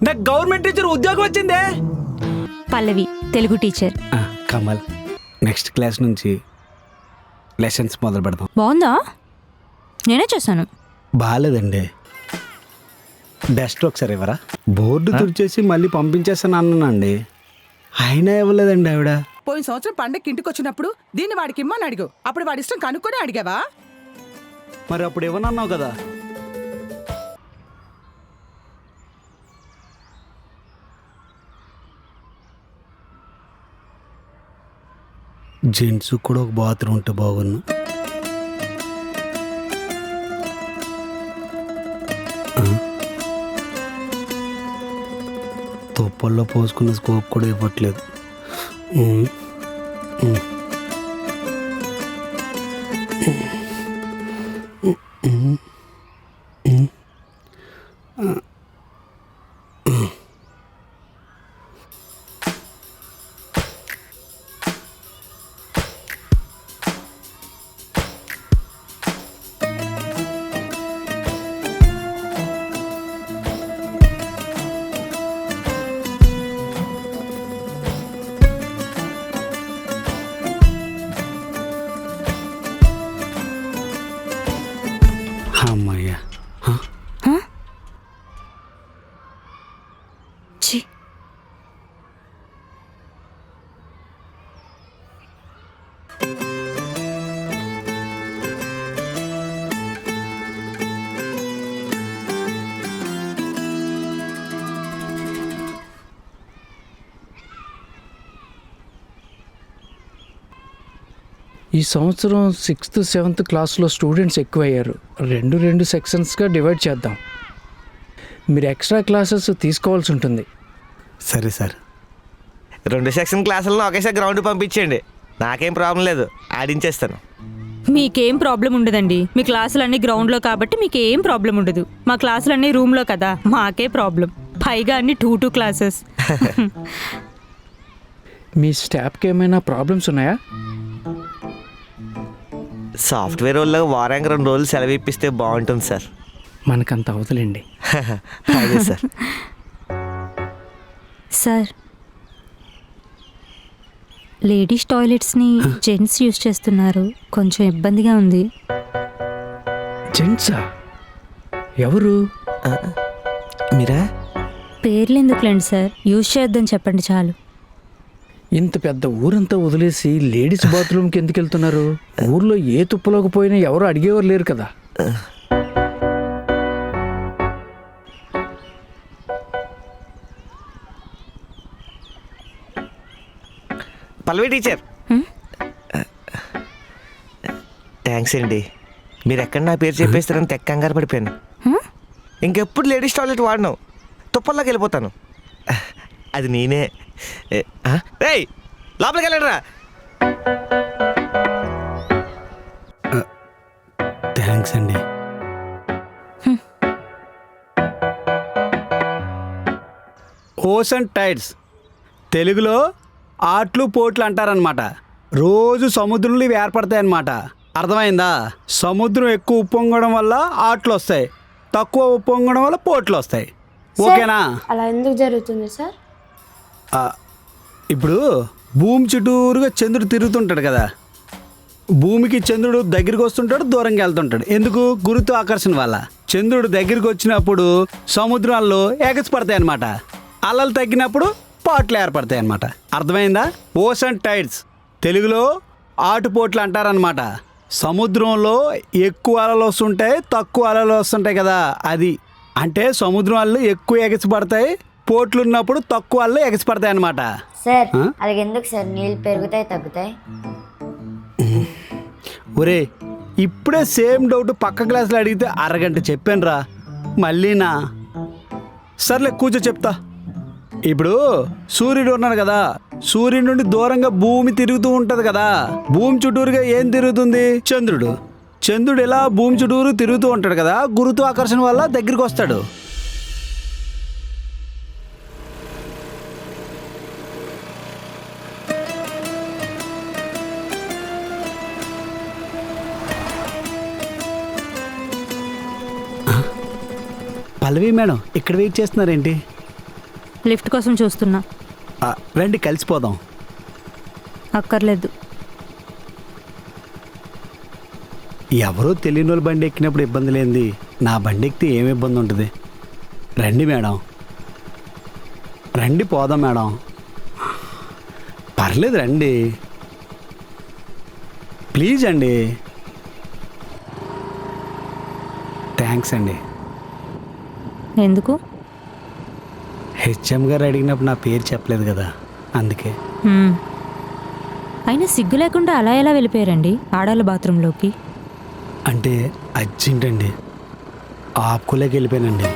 నాకు government teacher ఉద్యోగం వచ్చిందే. Pallavi Telugu teacher. Kamal next class నుంచి లెసన్స్ మొదలు పెడదాం. బాగుందా? నేనే చేశాను. బాగాలేదండి. డస్ట్ ఒకసారి ఇవ్వరా? బోర్డు తుడిచేసి మళ్ళీ పంపించేస్తాను అన్నానండి, అయినా ఇవ్వలేదండి ఆవిడ. పోయిన సంవత్సరం పండగకి ఇంటికి వచ్చినప్పుడు దీన్ని వాడికి ఇమ్మని అడిగావు. అప్పుడు వాడి ఇష్టం కనుక్కొని అడిగావా? మరి అప్పుడు ఇవ్వనన్నావు కదా. జెంట్స్ కూడా ఒక బాత్రూమ్ ఉంటే బాగున్నా. తుప్పల్లో పోసుకున్న స్కోప్ కూడా ఇవ్వట్లేదు. అమ్మయ్యా. ఛీ, ఈ సంవత్సరం 6th 7th క్లాస్లో స్టూడెంట్స్ ఎక్కువయ్యారు. రెండు సెక్షన్స్గా డివైడ్ చేద్దాం. మీరు ఎక్స్ట్రా క్లాసెస్ తీసుకోవాల్సి ఉంటుంది. సరే సార్. 2 సెక్షన్ క్లాసులను ఒకేసారి గ్రౌండ్ పంపించండి, నాకేం ప్రాబ్లం లేదు, ఆడించేస్తాను. మీకేం ప్రాబ్లం ఉండదండి. మీ క్లాసులన్నీ గ్రౌండ్లో కాబట్టి మీకేం ప్రాబ్లం ఉండదు. మా క్లాసులన్నీ రూమ్లో కదా, మాకే ప్రాబ్లం. పైగా అన్ని 2 క్లాసెస్. మీ స్టాఫ్కి ఏమైనా ప్రాబ్లమ్స్ ఉన్నాయా? సాఫ్ట్వేర్ వాళ్ళకి వారానికి 2 రోజులు సెలవు ఇప్పిస్తే బాగుంటుంది సార్. మనకంత అవతలండి. అదే సార్. సార్, లేడీస్ టాయిలెట్స్ని జెంట్స్ యూజ్ చేస్తున్నారు, కొంచెం ఇబ్బందిగా ఉంది. జెంట్సా? ఎవరు? మీరా? పేర్లు ఎందుకులేండి సార్, యూజ్ చేయొద్దని చెప్పండి చాలు. ఇంత పెద్ద ఊరంతా వదిలేసి లేడీస్ బాత్రూమ్కి ఎందుకు వెళ్తున్నారు? ఊర్లో ఏ తుప్పలోకి పోయినా ఎవరు అడిగేవారు లేరు కదా. పల్లవి టీచర్, థ్యాంక్స్ అండి. మీరు ఎక్కడ నా పేరు చెప్పేస్తారని తెక్క కంగారు పడిపోయాను. ఇంకెప్పుడు లేడీస్ టాయిలెట్ వాడినావు, తుప్పల్లోకి వెళ్ళిపోతాను. అది నేనే. ఏయ్, లోపలికి వెళ్ళండిరా. థ్యాంక్స్ అండి. ఓషన్ టైడ్స్ తెలుగులో ఆట్లు పోట్లు అంటారనమాట. రోజు సముద్రంలో ఇవి ఏర్పడతాయన్నమాట. అర్థమైందా? సముద్రం ఎక్కువ ఉప్పొంగడం వల్ల ఆట్లు వస్తాయి, తక్కువ ఉప్పొంగడం వల్ల పోట్లు వస్తాయి. ఓకేనా? అలా ఎందుకు జరుగుతుంది సార్? ఇప్పుడు భూమి చుట్టూరుగా చంద్రుడు తిరుగుతుంటాడు కదా. భూమికి చంద్రుడు దగ్గరికి వస్తుంటాడు, దూరంగా వెళ్తుంటాడు. ఎందుకు? గురుత్వాకర్షణ వల్ల. చంద్రుడు దగ్గరికి వచ్చినప్పుడు సముద్రాల్లో ఎగసిపడతాయి అన్నమాట. అలలు తగ్గినప్పుడు పాట్లు ఏర్పడతాయి అన్నమాట. అర్థమైందా? ఓషన్ టైడ్స్ తెలుగులో ఆటుపోట్లు అంటారనమాట. సముద్రంలో ఎక్కువ అలలు వస్తుంటాయి, తక్కువ అలలు వస్తుంటాయి కదా, అది. అంటే సముద్రం అలలు ఎక్కువ ఎగసిపడతాయి, పోట్లు ఉన్నప్పుడు తక్కువ అలలు ఎగసిపడతాయి అన్నమాట. సార్ అలాగే ఎందుకు సార్ నీళ్ళు పెరుగుతాయి తగ్గుతాయి? ఒరే, ఇప్పుడే సేమ్ డౌట్ పక్క క్లాసులో అడిగితే అరగంట చెప్పాను రా, మళ్ళీనా? సర్లే కూర్చో చెప్తా. ఇప్పుడు సూర్యుడు ఉన్నాడు కదా, సూర్యుడి నుండి దూరంగా భూమి తిరుగుతూ ఉంటుంది కదా. భూమి చుట్టూరుగా ఏం తిరుగుతుంది? చంద్రుడు. చంద్రుడు ఇలా భూమి చుట్టూరు తిరుగుతూ ఉంటాడు కదా, గురుత్వాకర్షణ వల్ల దగ్గరికి వస్తాడు. పల్లవి మేడం ఇక్కడ వెయిట్ చేస్తున్నారేంటి? లిఫ్ట్ కోసం చూస్తున్నా. రండి కలిసిపోదాం. అక్కర్లేదు. ఎవరో తెలియని వాళ్ళు బండి ఎక్కినప్పుడు ఇబ్బంది లేనిది నా బండి ఎక్కితే ఏమి ఇబ్బంది ఉంటుంది? రండి మేడం, రండి పోదాం మేడం. పర్లేదు రండి ప్లీజ్ అండి. థ్యాంక్స్ అండి. ఎందుకు? హెచ్ఎం గారు అడిగినప్పుడు నా పేరు చెప్పలేదు కదా, అందుకే. అయినా సిగ్గు లేకుండా అలా ఎలా వెళ్ళిపోయారండి ఆడాళ్ళ బాత్రూంలోకి? అంటే అర్జెంట్ అండి, ఆపుకోలేక వెళ్ళిపోయానండి.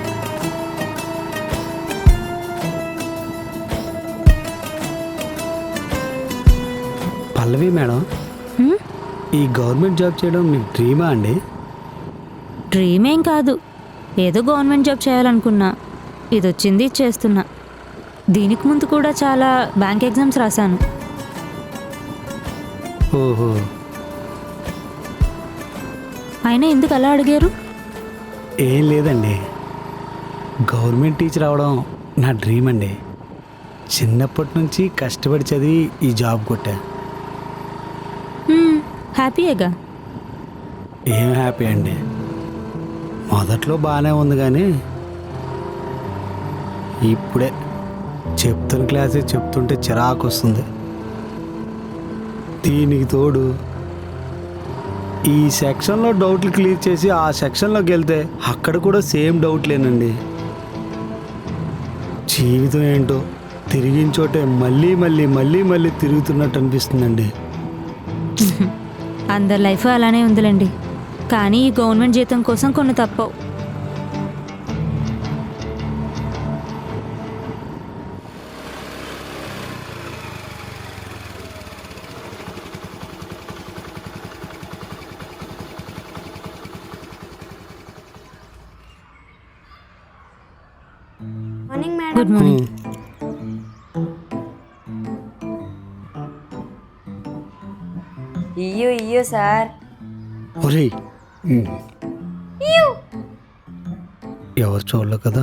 పల్లవి మేడం, ఈ గవర్నమెంట్ జాబ్ చేయడం మీకు డ్రీమా అండి? డ్రీమ్ ఏం కాదు, ఏదో గవర్నమెంట్ జాబ్ చేయాలనుకున్నా, ఇది వచ్చింది చేస్తున్నా. దీనికి ముందు కూడా చాలా బ్యాంక్ ఎగ్జామ్స్ రాశాను. ఓహో, అయినా ఎందుకు అలా అడిగారు? ఏం లేదండి, గవర్నమెంట్ టీచర్ అవడం నా డ్రీమ్ అండి. చిన్నప్పటి నుంచి కష్టపడి చదివి ఈ జాబ్ కొట్టా. హ్యాపీయేగా? ఏం హ్యాపీ అండి, మొదట్లో బాగానే ఉంది కానీ ఇప్పుడే చెప్తున్న క్లాసే చెప్తుంటే చిరాకు వస్తుంది. దీనికి తోడు ఈ సెక్షన్లో డౌట్లు క్లియర్ చేసి ఆ సెక్షన్లోకి వెళ్తే అక్కడ కూడా సేమ్ డౌట్లేనండి. జీవితం ఏంటో తిరిగిన చోటే మళ్ళీ మళ్ళీ మళ్ళీ మళ్ళీ తిరుగుతున్నట్టు అనిపిస్తుందండి. అందరి లైఫ్ అలానే ఉందిలేండి, కానీ ఈ గవర్నమెంట్ జీతం కోసం కొన్ని తప్పవు. Morning madam. Good morning. ఇయ్యో సార్. ఒరేయ్, ఎవరు చూడలే కదా.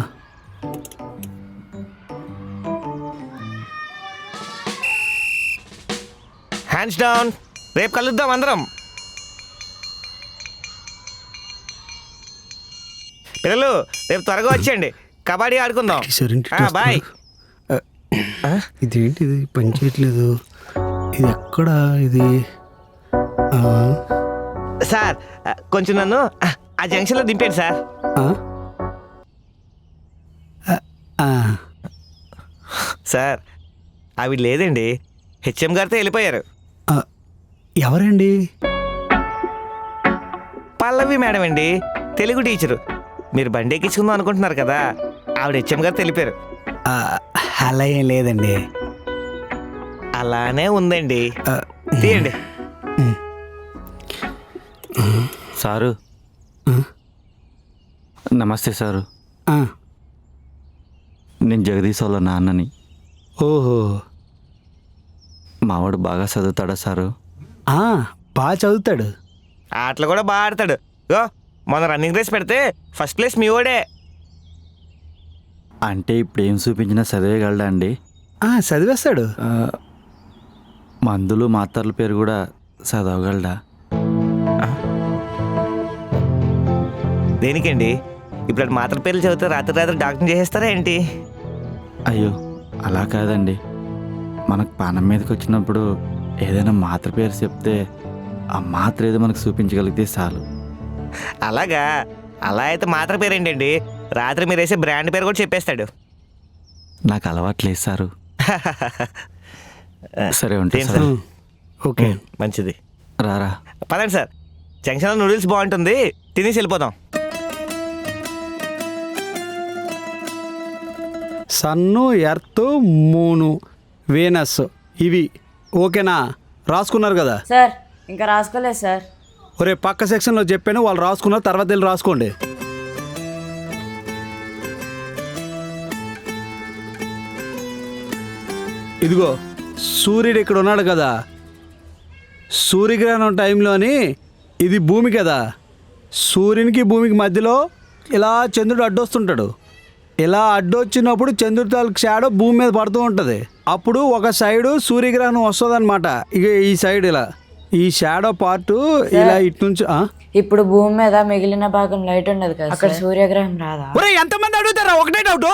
హ్యాండ్స్ డౌన్, రేపు కలుద్దాం అందరం. పిల్లలు రేపు త్వరగా వచ్చేయండి, కబడ్డీ ఆడుకుందాం. బాయ్. ఇదేంటి ఇది పని చేయట్లేదు? ఇది ఎక్కడ ఇది? సార్ కొంచెం నన్ను ఆ జంక్షన్లో దింపేయండి సార్. సార్ అవి లేదండి, హెచ్ఎం గారితో వెళ్ళిపోయారు. ఎవరండి? పల్లవి మేడం అండి, తెలుగు టీచరు. మీరు బండి ఎక్కించుకుందాం అనుకుంటున్నారు కదా, ఆవిడ హెచ్ఎం గారు తెలిపారు. అలా ఏం లేదండి. అలానే ఉందండి, తీయండి. సారు, నమస్తే సారు. నేను జగదీష్ వాళ్ళ నాన్నని. ఓహో, మావాడు బాగా చదువుతాడా సారు? బాగా చదువుతాడు. ఆటలు కూడా బాగా ఆడతాడు. గో మొన్న రన్నింగ్ రేస్ పెడితే ఫస్ట్ ప్లేస్ మీ ఓడే. అంటే ఇప్పుడు ఏం చూపించినా చదివేయగలడా అండి? చదివేస్తాడు. మందులు మాత్రల పేరు కూడా చదవగలడా? దేనికండి? ఇప్పుడు మాత్రల పేర్లు చదివితే రాత్రి రాత్రి డాక్టర్ చేసేస్తారా ఏంటి? అయ్యో అలా కాదండి, మనకు పానం మీదకి వచ్చినప్పుడు ఏదైనా మాత్ర పేరు చెప్తే ఆ మాత్ర ఏదో మనకు చూపించగలిగితే చాలు. అలాగా? అలా అయితే మాత్ర పేరు ఏంటండి, రాత్రి మీరు వేసే బ్రాండ్ పేరు కూడా చెప్పేస్తాడు. నాకు అలవాట్లేదు సారు. సరే ఉంటా ఏంటి సార్. సార్? ఓకే, మంచిది. రారా. పదండి సార్, జంక్షన్లో నూడిల్స్ బాగుంటుంది, తినేసి వెళ్ళిపోదాం. సన్ను, ఎర్త్, మూను, వీనస్, ఇవి ఓకేనా? రాసుకున్నారు కదా? సార్ ఇంకా రాసుకోలేదు సార్. ఒరే, పక్క సెక్షన్లో చెప్పాను, వాళ్ళు రాసుకున్నారు, తర్వాత వెళ్ళి రాసుకోండి. ఇదిగో సూర్యుడు ఇక్కడ ఉన్నాడు కదా, సూర్యగ్రహణం టైంలోని ఇది భూమి కదా, సూర్యునికి భూమికి మధ్యలో ఇలా చంద్రుడు అడ్డొస్తుంటాడు. ఇలా అడ్డొచ్చినప్పుడు చంద్రుడి తాలూకు షాడో భూమి మీద పడుతూ ఉంటుంది. అప్పుడు ఒక సైడు సూర్యగ్రహణం వస్తుంది అనమాట. ఇక ఈ సైడ్ ఇలా ఈ షాడో పార్ట్ ఇలా ఇటు నుంచి ఇప్పుడు భూమి మీద మిగిలిన భాగం లైట్ ఉండదు కదా, అక్కడ సూర్యగ్రహం రాదా? ఎంతమంది అడుగుతారా? ఒకటే డౌట్.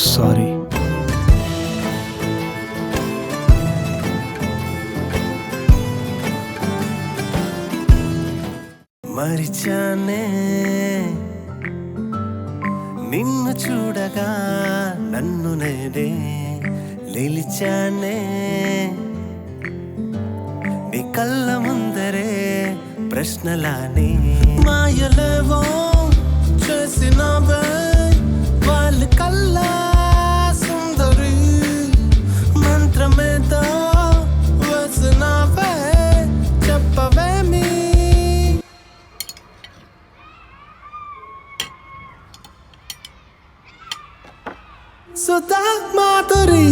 సారీ. మరిచానే నిన్ను చూడగా నన్ను నేనే నిలిచానే నీ కళ్ళ ముందరే ప్రశ్నలానే మాయలేవో చేసినవే వాళ్ళ కళ్ళ సుందరి మంత్రమేదో వేసినవే చెప్పవేమి సుధా మాధురి